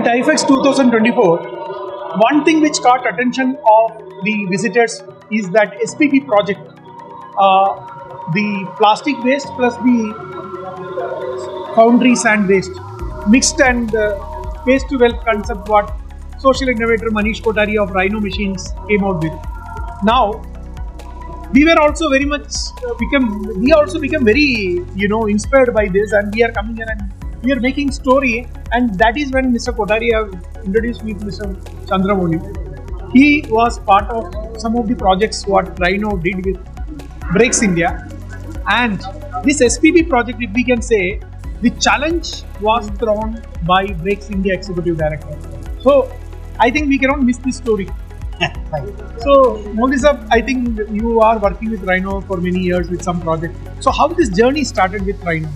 IFEX 2024, one thing which caught attention of the visitors is that SPP project, the plastic waste plus the foundry sand waste mixed and waste to wealth concept what social innovator Manish Kothari of Rhino machines came out with. Now, we were also very much become very inspired by this, and we are coming here and we are making story, and that is when Mr. Kothari have introduced me to Mr. Chandramouli. He was part of some of the projects what Rhino did with Breaks India, and this SPP project, if we can say, the challenge was thrown by Breaks India Executive Director. So I think we cannot miss this story. So Modi sir, I think you are working with Rhino for many years with some project. So how this journey started with Rhino?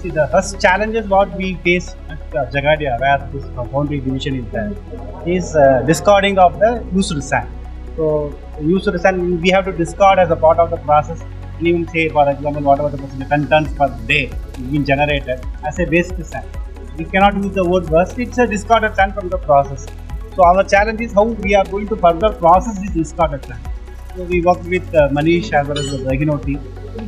See, the first challenges what we face at Jagadia, where this foundry division is there, is discarding of the used sand. So used sand we have to discard as a part of the process. And even say, for example, whatever the 10 tons per day is being generated as a waste sand. We cannot use the word waste, it's a discarded sand from the process. So our challenge is how we are going to further process this discarded sand. So we worked with Manish as well as the Rhino team.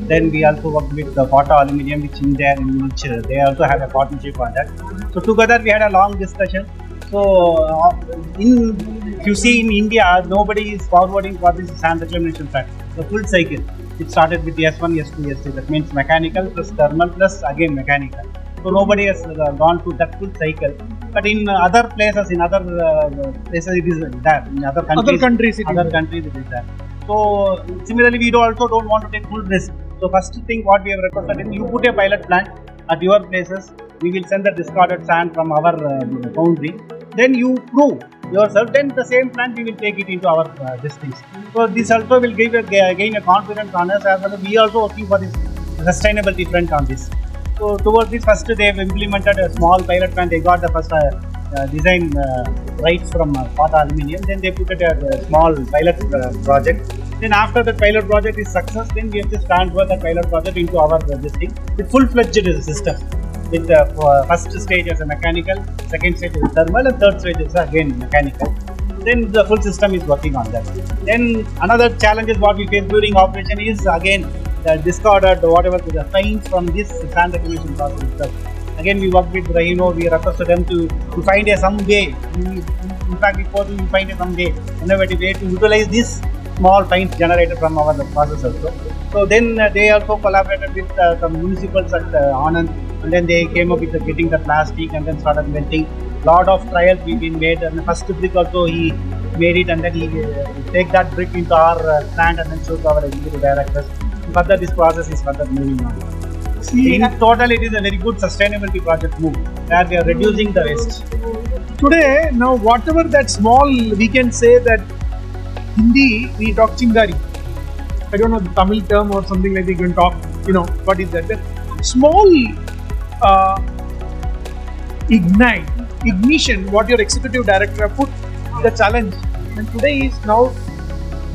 Then we also worked with the Pata Aluminium, which they also have a partnership on that. So together we had a long discussion. So if you see in India, nobody is forwarding for this sand reclamation plant. The full cycle. It started with S1, S2, S3. That means mechanical plus thermal plus again mechanical. So nobody has gone to that full cycle. But in other places, it is there. In other countries it is there. So similarly, we also don't want to take full risk. So first thing what we have requested is you put a pilot plant at your places. We will send the discarded sand from our foundry. Then you prove yourself. Then the same plant we will take it into our districts. So this also will gain a confidence on us as well as we also working for this sustainability front on this. So towards this, first they have implemented a small pilot plant. They got the first design rights from Pata Aluminium. Then they put it as a small pilot project. Then after the pilot project is success, then we have to transfer the pilot project into our district with full-fledged system. With the first stage as a mechanical, second stage is thermal, and third stage is again mechanical. Then the full system is working on that. Then another challenge is what we face during operation is again the discarded whatever the fines from this sand reclamation process itself. Again, we work with Rhino. We requested them to find some way. In fact, we find some way, innovative way to utilize this small fines generated from our process also. So then they also collaborated with some municipals at Anand, and then they came up with getting the plastic and then started melting. Lot of trials we've been made, and the first brick also he made it, and then he take that brick into our plant and then show to our executive directors. Further, this process is further moving on. See, in total, it is a very good sustainability project move where we are reducing the waste. Today, now whatever that small, we can say that Hindi, we talk chingari. I don't know the Tamil term or something like that. You can talk, what is that? That small ignition, what your executive director put the challenge, and today is now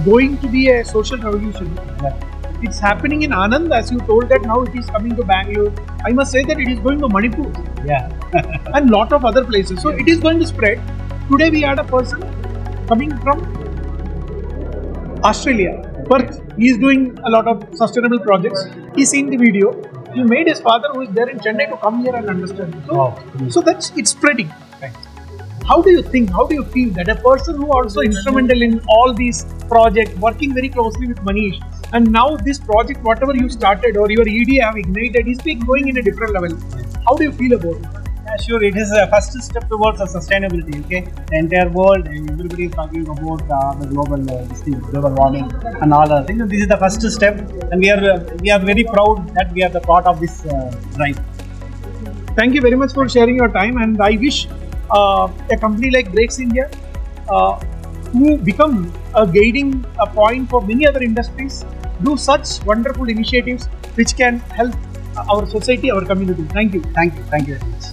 going to be a social revolution. Yeah. It's happening in Anand, as you told that now it is coming to Bangalore. I must say that it is going to Manipur. Yeah. And lot of other places. So it is going to spread. Today we had a person coming from Australia, Perth. He is doing a lot of sustainable projects. He seen the video. He made his father, who is there in Chennai, to come here and understand. So it's spreading. Right. How do you think, how do you feel that a person who also instrumental in all these projects, working very closely with Manish, and now this project, whatever you started or your ED have ignited, is going in a different level. How do you feel about it? Yeah, sure. It is a first step towards sustainability. Okay, the entire world, everybody is talking about the global warming and all other things. This is the first step, and we are very proud that we are the part of this drive. Thank you very much for sharing your time, and I wish a company like Breaks India, who become a guiding point for many other industries, do such wonderful initiatives which can help our society, our community. Thank you. Thank you very much.